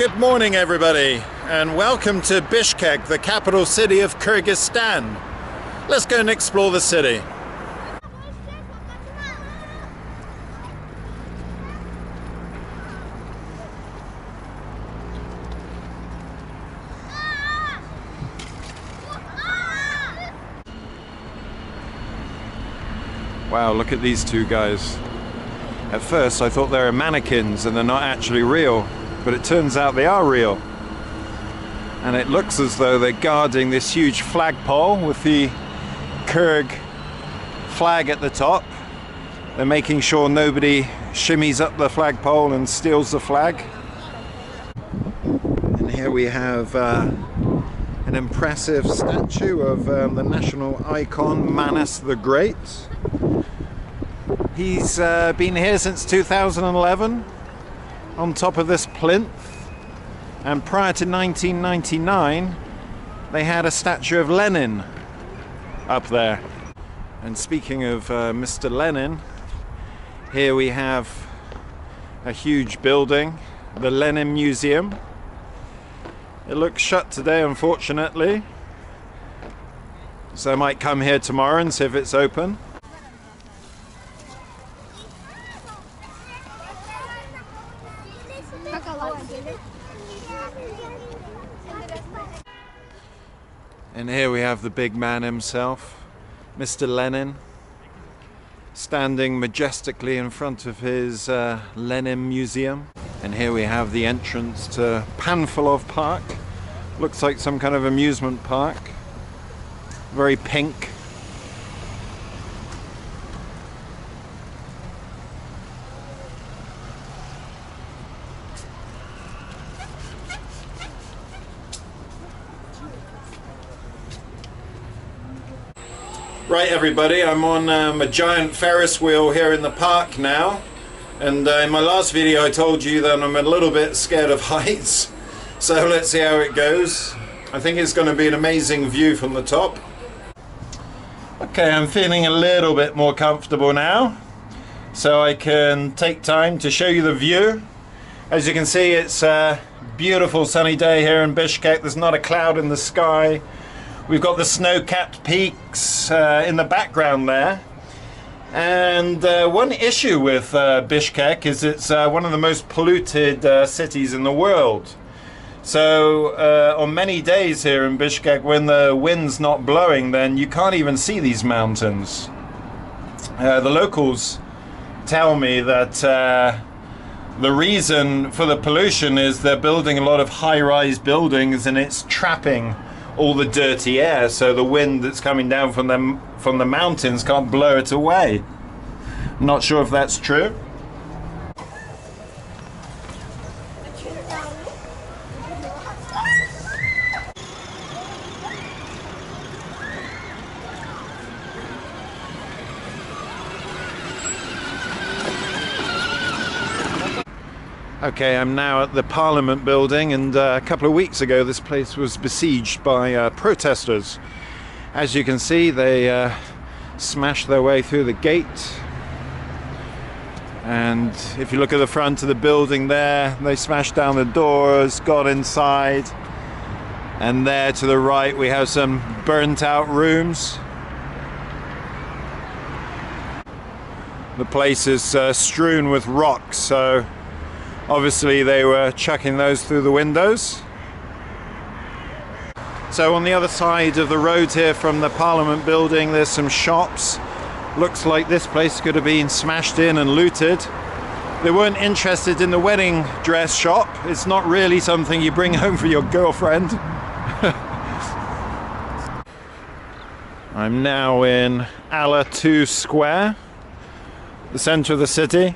Good morning everybody, and welcome to Bishkek, the capital city of Kyrgyzstan. Let's go and explore the city. Wow, look at these two guys. At first I thought they were mannequins and they're not actually real, but it turns out they are real. And it looks as though they're guarding this huge flagpole with the Kyrgyz flag at the top. They're making sure nobody shimmies up the flagpole and steals the flag. And here we have an impressive statue of the national icon Manas the Great. He's been here since 2011 on top of this plinth, and prior to 1999 they had a statue of Lenin up there. And speaking of Mr. Lenin, here we have a huge building, the Lenin Museum. It looks shut today, unfortunately, so I might come here tomorrow and see if it's open. And here we have the big man himself, Mr. Lenin, standing majestically in front of his Lenin Museum. And here we have the entrance to Panfilov Park. Looks like some kind of amusement park. Very pink. Right everybody, I'm on a giant Ferris wheel here in the park now, and in my last video I told you that I'm a little bit scared of heights, so let's see how it goes. I think it's going to be an amazing view from the top. Okay, I'm feeling a little bit more comfortable now, so I can take time to show you the view. As you can see, it's a beautiful sunny day here in Bishkek. There's not a cloud in the sky. We've got the snow-capped peaks in the background there. And one issue with Bishkek is it's one of the most polluted cities in the world. So on many days here in Bishkek, when the wind's not blowing, then you can't even see these mountains. The locals tell me that the reason for the pollution is they're building a lot of high-rise buildings and it's trapping all the dirty air, so the wind that's coming down from the mountains can't blow it away. I'm not sure if that's true. Okay, I'm now at the Parliament building, and a couple of weeks ago this place was besieged by protesters. As you can see, they smashed their way through the gate, and if you look at the front of the building there, they smashed down the doors, got inside, and there to the right we have some burnt out rooms. The place is strewn with rocks, so obviously they were chucking those through the windows. So on the other side of the road here from the Parliament building there's some shops. Looks like this place could have been smashed in and looted. They weren't interested in the wedding dress shop. It's not really something you bring home for your girlfriend. I'm now in Ala 2 Square, the center of the city.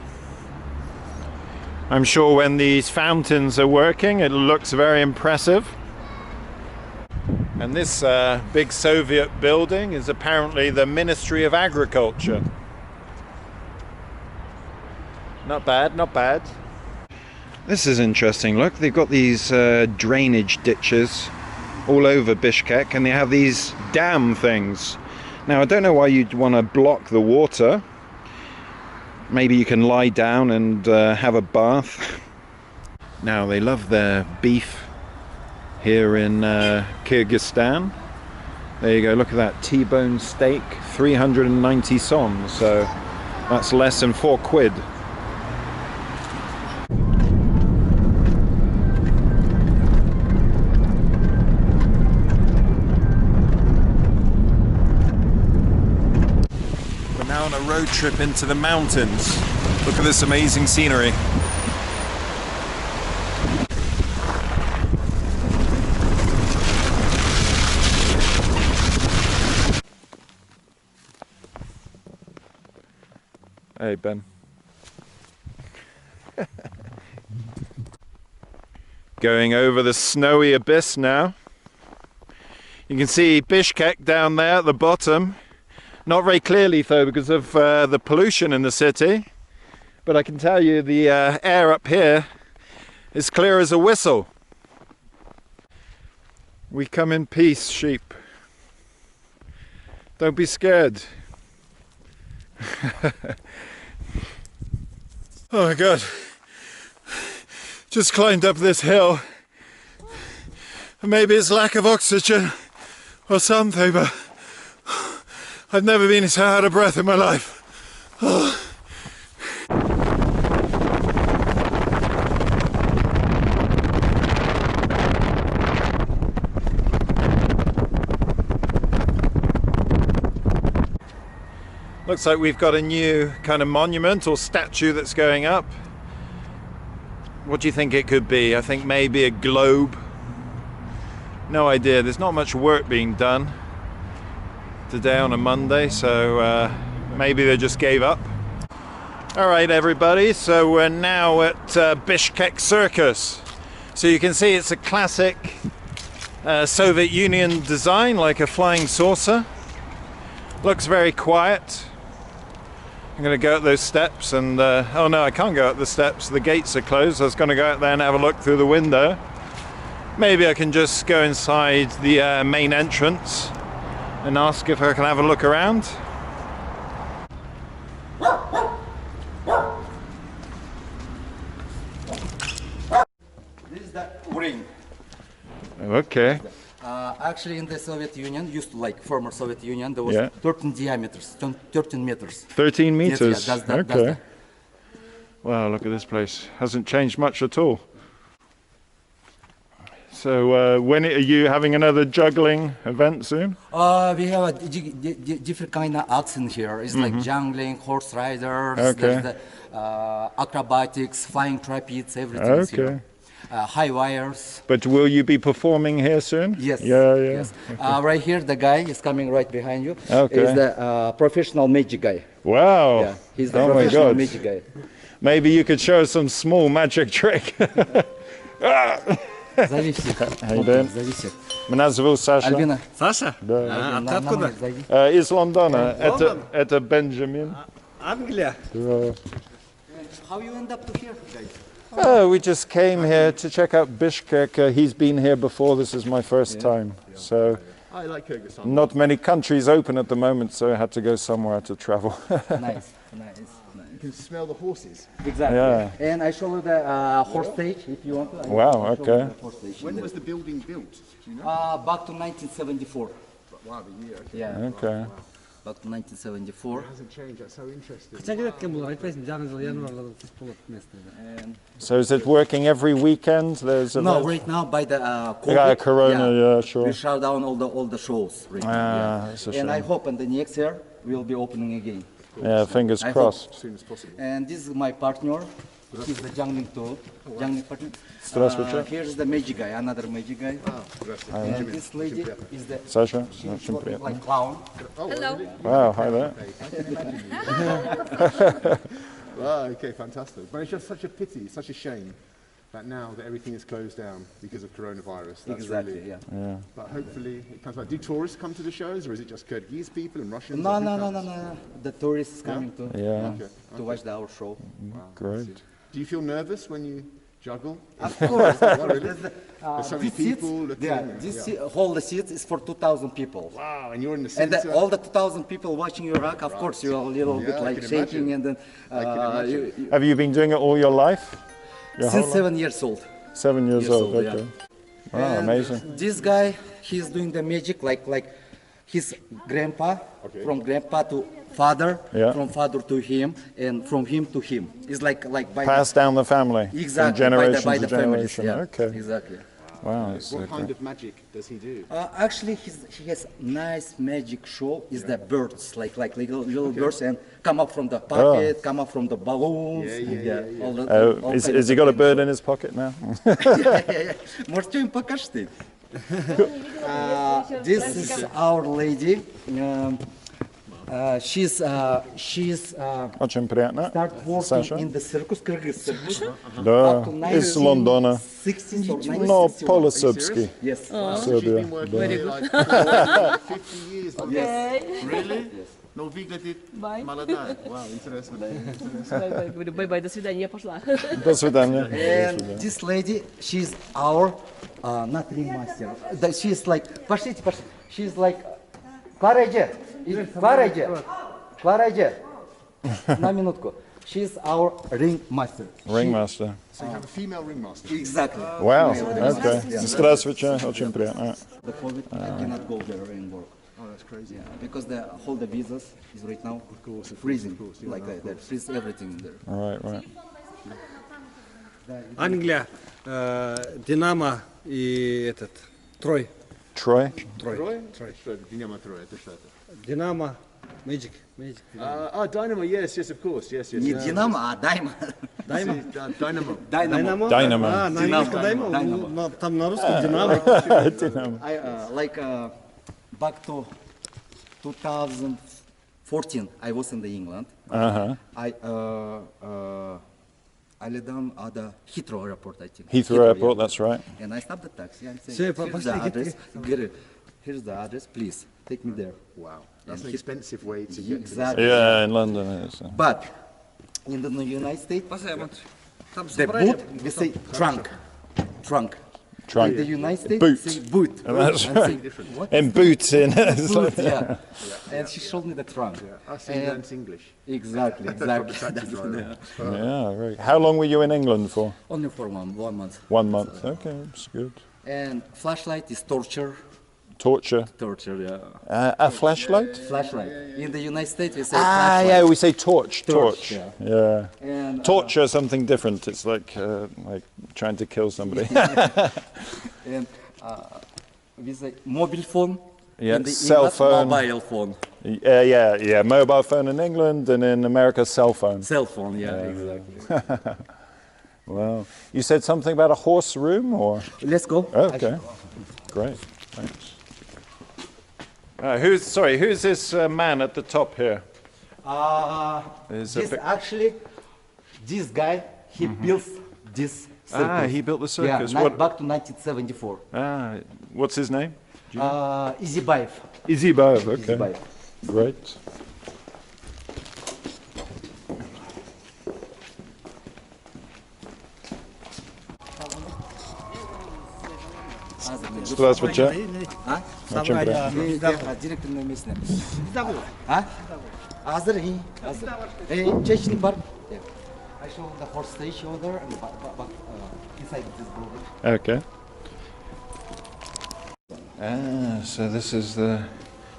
I'm sure when these fountains are working, it looks very impressive. And this big Soviet building is apparently the Ministry of Agriculture. Not bad, not bad. This is interesting. Look, they've got these drainage ditches all over Bishkek, and they have these dam things. Now, I don't know why you'd want to block the water. Maybe you can lie down and have a bath. Now they love their beef here in Kyrgyzstan. There you go, look at that T-bone steak, 390 som, so that's less than 4 quid. We're now on a road trip into the mountains. Look at this amazing scenery. Hey, Ben. Going over the snowy abyss now. You can see Bishkek down there at the bottom. Not very clearly though because of the pollution in the city. But I can tell you the air up here is clear as a whistle. We come in peace, sheep. Don't be scared. Oh my god, just climbed up this hill. Maybe it's lack of oxygen or something, but I've never been so out of breath in my life. Oh. Looks like we've got a new kind of monument or statue that's going up. What do you think it could be? I think maybe a globe. No idea. There's not much work being done today on a Monday, so maybe they just gave up. Alright everybody, so we're now at Bishkek Circus. So you can see it's a classic Soviet Union design, like a flying saucer. Looks very quiet. I'm going to go up those steps and, oh no, I can't go up the steps, the gates are closed. I was going to go out there and have a look through the window. Maybe I can just go inside the main entrance and ask if I can have a look around. This is the ring. Okay. Actually, in the Soviet Union, used to like former Soviet Union, there was Yeah. 13 diameters, 13 meters. 13 meters. Yes, yeah, that's okay. Wow, look at this place. Hasn't changed much at all. So when are you having another juggling event soon? We have a different kind of acts in here. It's like jungling, horse riders, Okay. there's the, acrobatics, flying trapeze, everything is Okay. here. High wires. But will you be performing here soon? Yes. Yeah, yeah. Yes. Right here, the guy is coming right behind you. Okay. Is the professional magic guy. Wow. Yeah, he's the Oh my professional God. magic guy. Maybe you could show us some small magic trick. Зависит. How you doing? Зависит. Меня зовут Саша. Альбина. Саша? А ты откуда? Из Лондона. Это Бенджамин. Англия. How you end up to here, guys? We just came here to check out Bishkek. He's been here before. This is my first time. So I like Kyrgyzstan. not many countries open at the moment, so I had to go somewhere to travel. Nice, nice. You can smell the horses. Exactly. Yeah. And I show you the horse stage if you want to. Wow, I show you okay. the horse stage. When was the building built? Do you know? Back to 1974. Wow, the year. Okay. Yeah, Okay. back to 1974. It hasn't changed. That's so interesting. And So is it working every weekend? There's a no, right now by the COVID, Yeah, Corona, yeah, sure. we shut down all the shows right now. Ah, Yeah. that's a And I shame. hope in the next year we'll be opening again. Yeah, fingers I hope. crossed. As soon as possible. And this is my partner. He's the jungling too. Jungling partner. Здравствуйте. Here's the magic guy, another magic guy. And this lady is the Саша, she's очень looking приятно. like clown. Hello. Wow, hi there. Ah, okay, fantastic. But it's just such a pity, such a shame that now that everything is closed down because of coronavirus. That's Exactly, really, yeah. But hopefully it comes back. Do tourists come to the shows, or is it just Kyrgyz people and Russians? No, Or who no, no, comes? no, no. The tourists coming to Yeah, to watch our show. great. Do you feel nervous when you juggle? Of course. Really? There's so many these seats, people looking, yeah, this yeah. seat, whole the seats is for 2,000 people. Wow, and you're in the And center. all the 2,000 people watching your rock, of course, you're a little Yeah, bit I like can shaking, imagine. and then I can imagine. Have you been doing it all your life? Since whole life? 7 years old. 7 years old, yeah. okay. Wow, And amazing. This guy, he's doing the magic like his grandpa, from grandpa to father, Yeah. from father to him, and from him to him. It's like by Passed down the family. exactly From generation by to the families. generation. Yeah, Okay. exactly. Wow. That's What kind great. of magic does he do? Actually, he has nice magic show. Is the birds like little birds and come up from the pocket, come up from the balloons. All the, all Is kind he of got a things. bird in his pocket now? Можете им покажете? This is our lady. She's Очень приятно. start working Саша. in the circus, Kyrgyz circus. Да, Up to из Лондона. 1960s or Но 1961. по-сербски. Yes. She's Сербия. been working here like 50 years. Really? Но выглядит молодая. Wow, интересно. Говорю, бай-бай, до свидания, я пошла. До свидания. And this lady, she's our not ringmaster. She's like, пошлите. She's like, Клареже, на минутку. She's our ringmaster. Ringmaster. So you have a female ringmaster. Exactly. Wow, okay. Здравствуйте, очень приятно. The COVID, I cannot go there and work. Oh, that's crazy. Yeah, because the whole the visas is right now freezing, like that. They freeze everything in there. Right. Англия, Динамо и этот Трой. Troy? Troy? Что, Dynamo Troy, это что это? Динамо, Magic. Dynamo, yes, of course, yes. Не Динамо, а Дайма. Dynamo. Dynamo. Dynamo. А, на английском Дайнамо, Dynamo. но там на русском Динамо. I like back to 2014, I was in the England. I led down at the Heathrow Airport, I think. Heathrow Airport, yeah. that's right. And I stopped the taxi and said, Все, here's the address. Here's the address, please take me there. Wow, that's And an expensive way to get to this. Exactly. Yeah, in London it is. But in the United States, Там the boot, we say trunk. Trunk. In the United States, Boot. we say boot. That's And right. say, what? And boots in. It's Boot, like- yeah. And she showed me the trunk. I see you learnt English. Exactly. Taxi driver. Yeah, right. How long were you in England for? Only for 1 month. 1 month. Okay, that's good. And flashlight is torture. Torture. Torture, yeah. A flashlight? Flashlight. In the United States, we say Ah, flashlight. yeah, we say torch. Torch, Torch. yeah. Yeah. And, Torture is something different. It's like trying to kill somebody. and we say mobile phone. Yeah, in the cell English, phone. Mobile phone. Yeah. Mobile phone in England, and in America, cell phone. Cell phone, yeah, exactly. Wow. You said something about a horse room, or? Let's go. Okay. Great. Thanks. Who's this man at the top here? Is a This pic- actually, this guy, he built this circus. he built the Yeah, circus. back to 1974. What's his name? Izibayev. Izibayev. Okay. Izibayev. Great. Здравствуйте. Очень приятно. Директор на месте. Hazır. Checking bar. I show the horse stage over there and inside this building. Okay. So this is the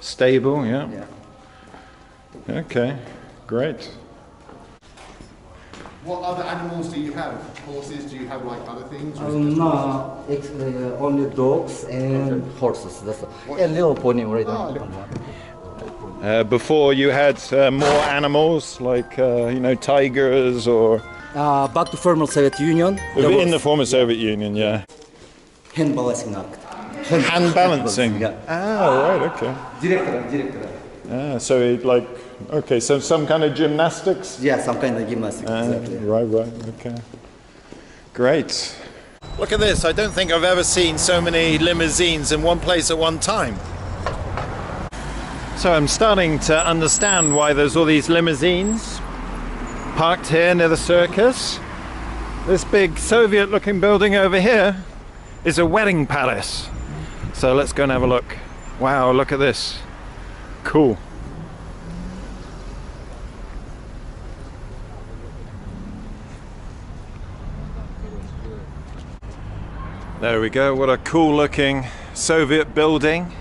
stable, yeah? Yeah. Okay, great. What other animals do you have? Horses? Do you have like other things? Or No, only dogs and horses. That's all. And little pony right now. Before you had more animals, like, tigers or... Back to former Soviet Union. In the former Soviet Union, yeah. Hand balancing act. Hand balancing? Yeah. Right, okay. Director. So some kind of gymnastics? Yeah, some kind of gymnastics. Exactly. Right, okay. Great. Look at this. I don't think I've ever seen so many limousines in one place at one time. So I'm starting to understand why there's all these limousines parked here near the circus. This big Soviet-looking building over here is a wedding palace. So let's go and have a look. Wow, look at this. Cool. There we go, what a cool looking Soviet building.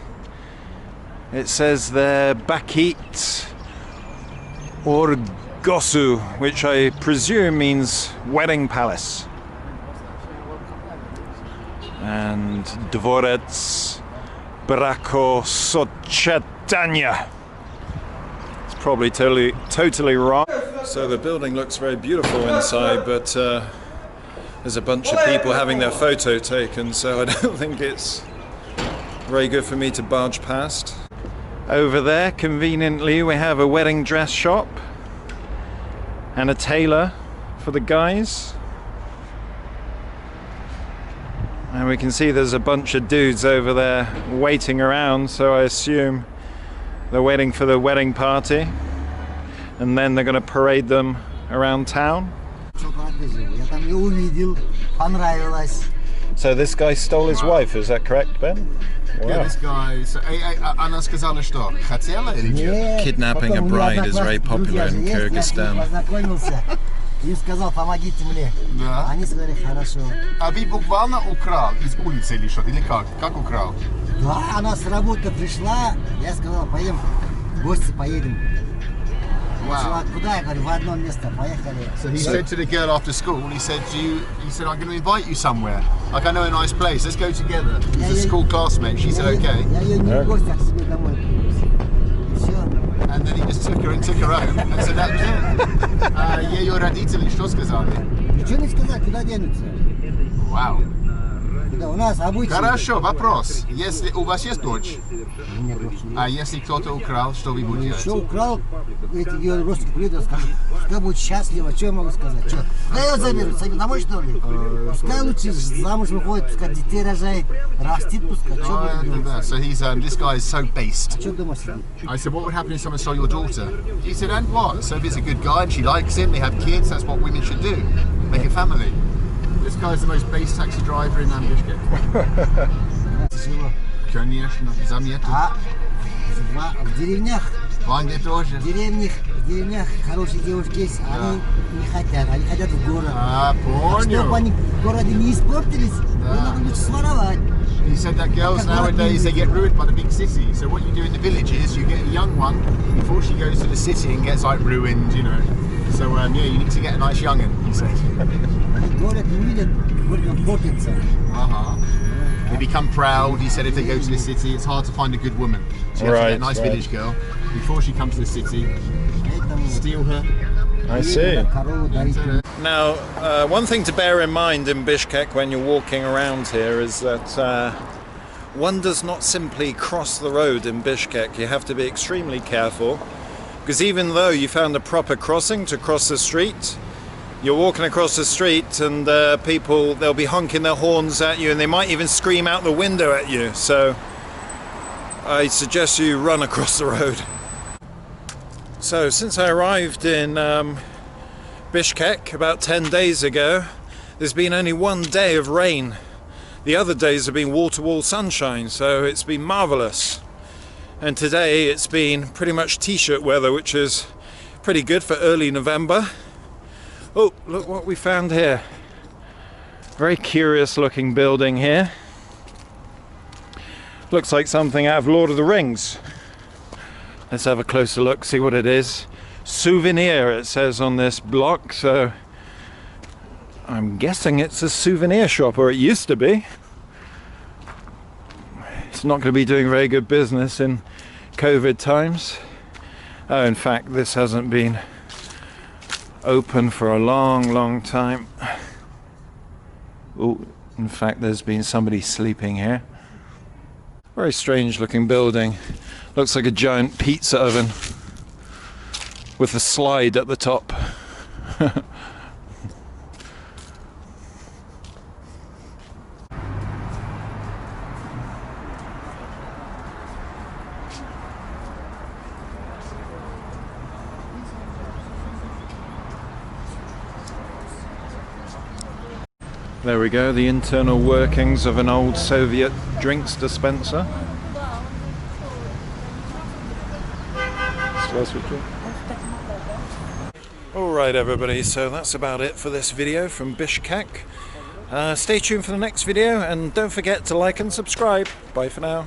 It says there Bakit Orgosu, which I presume means wedding palace. And Dvorets Brakosochetanya. It's probably totally wrong. So the building looks very beautiful inside, but there's a bunch of people having their photo taken, so I don't think it's very good for me to barge past. Over there, conveniently, we have a wedding dress shop and a tailor for the guys. And we can see there's a bunch of dudes over there waiting around, so I assume they're waiting for the wedding party. And then they're going to parade them around town. So this guy stole his wife, is that correct, Ben? Wow. Yeah, this guy. So, Kidnapping a bride is very popular in Kyrgyzstan. Им сказал, помогите мне. Да. Они сказали, хорошо. А вы буквально украл из улицы или что? Или как? Как украл? Да, она с работы пришла, я сказал, поедем в гости, поедем. Wow. Куда? Я говорю, в одно место, поехали. So he said to the girl after school, he said, I'm going to invite you somewhere. Like, I know a nice place, let's go together. He's a school classmate. She said, okay. Я ее не в гости, а к себе домой привез. Все. And then he just took her and took her home, and so that was it. Ее родители что сказали? Ничего не сказать, куда денутся? Вау. У нас обычно... Хорошо, вопрос. Если у вас есть дочь, Нет, дочь нет. а если кто-то украл, что вы будете делать? Что украл, эти ее родственники придут, скажут, пускай будет счастлива, что я могу сказать? Что? Пускай ее заберут, сами домой что ли? Пускай лучше замуж выходит, пускай детей рожает, растит, пускай. Что будет делать? So he's this guy is so based. Что дома сидит? I said, what would happen if someone stole your daughter? He said, and what? So if it's a good guy and she likes him, they have kids, that's what women should do. Make a family. This guy's the most based taxi driver in Bishkek. Тяжело. Конечно, заметил. А в деревнях, Ванге тоже. в деревнях хорошие девушки есть, они не хотят, они хотят в город. А, Чтобы понял. они в городе не испортились, им надо лучше своровать. He said that girls nowadays, they get ruined by the big city. So what you do in the village is you get a young one before she goes to the city and gets like ruined, you know. So yeah, you need to get a nice young'un, he said. Город не видят, город портится. They become proud. He said if they go to the city, it's hard to find a good woman. So you have to get a nice village girl before she comes to the city. Steal her. I see. Корову дарить. Now, one thing to bear in mind in Bishkek when you're walking around here is that one does not simply cross the road in Bishkek. You have to be extremely careful, because even though you found a proper crossing to cross the street, you're walking across the street and people, they'll be honking their horns at you and they might even scream out the window at you. So I suggest you run across the road. So since I arrived in Bishkek about 10 days ago, there's been only one day of rain. The other days have been wall-to-wall sunshine, so it's been marvelous. And today it's been pretty much t-shirt weather, which is pretty good for early November. Oh, look what we found here. Very curious looking building here. Looks like something out of Lord of the Rings. Let's have a closer look, see what it is. Souvenir, it says on this block, so I'm guessing it's a souvenir shop, or it used to be. It's not going to be doing very good business in COVID times. Oh, in fact, this hasn't been open for a long time. Oh, in fact, there's been somebody sleeping here. Very strange looking building. Looks like a giant pizza oven with a slide at the top. There we go, the internal workings of an old Soviet drinks dispenser. Alright everybody, so that's about it for this video from Bishkek. Stay tuned for the next video, and don't forget to like and subscribe. Bye for now.